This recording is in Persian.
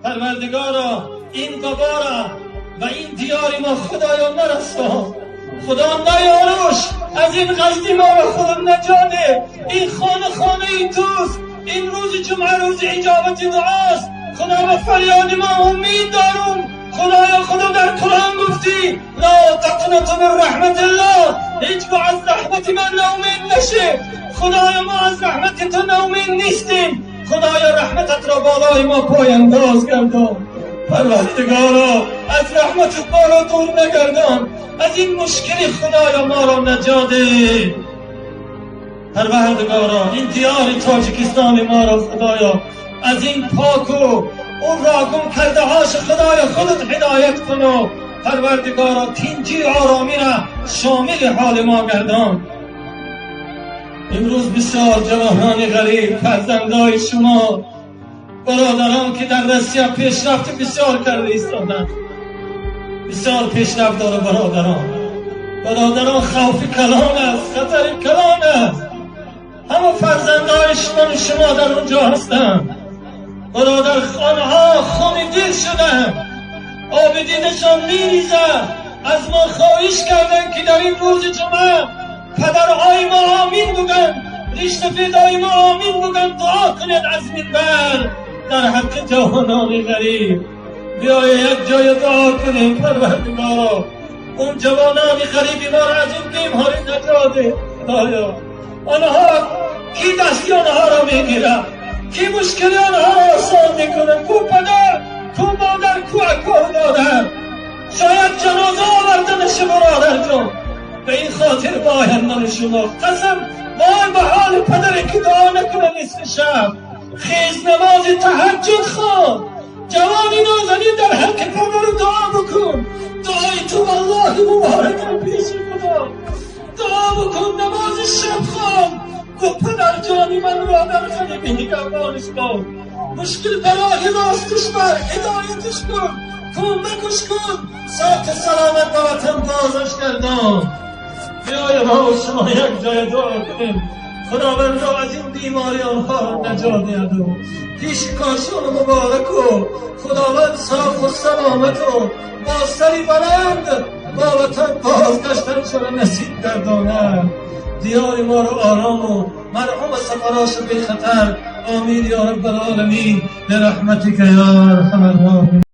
پروردگارا این قبارا و این دیاری ما خدایا نرسان، خدا نیاروش از این قصدی ما رو خدا نجاده. این خانه این توست، این روز جمعه روز اجابت دعاست. خدا به فریاد ما امید دارم. خدا در قرآن گفتی لا تقنطوا من رحمت الله، هیچ از رحمت من ناامید نشه. خدایا ما از رحمت تو ناامید نیستیم. خدایا رحمتت را بالای ما پایانداز گردان. پروردگارا از رحمتت ما را دور نگردان. از این مشکلی خدایا ما را نجاده. پروردگارا این دیار تاجیکستان ما را خدایا از این پاک و اون را گم کرده هاش خدایا خودت هدایت کنو. پروردگارا تینجی آرامی را شامل حال ما گردان. امروز بسیار جوانان غریب فرزندای شما برادران که در روسیه پیشرفت بسیار کرده ایستادند، بسیار پیشرفت داره برادران خوف کلان است، خطر کلان است. همه فرزندای شما در اونجا هستند. برادر آنها خون دل شدند، آب دیدشان میریزه. از ما خواهش کردن که در این روز جمعه پدرهای ما آمین بگن، ریشت فدای ما آمین بگن، دعا کنید از منبر در حق جوانان غریب. بیایید یک جای دعا کنیم. پروردگارا اون جوانان غریبی ما را از این بیماری نجاده. خدایا آنها کی دستی آنها را میگیره، کی مشکلی آنها را آسان میکنه. کو پدر، کو مادر، کو اکا دادر، شاید جنازه آورده نشه برادر جان. به این خاطر با آیندن شما قسم وای به حال پدری که دعا نکنه نصف شب. خیز نماز تهجد خوان، جوانی نازنین در حق پدر دعا بکن. دعای تو والله مبارک پیش خدا. دعا بکن، نماز شب خوان. گفت پدر جانی من را در غریبی نگهبانش کن، مشکل برای راستش بر هدایتش کن، کمکش کن، ساعت سلامت به وطن بازش گردان. بیای ما و شما یک جای دعا کنیم. خداوند را از این بیماری آنها را نجات دهد. پیش کاشان مبارک و خداوند صاف و سلامت و با سری بلند با وطن بازگشتنش را نصیب گرداند. دیار ما را آرام و مرحوم سفراش بی خطر. آمین یا رب العالمین برحمتک یا ارحم الراحمین.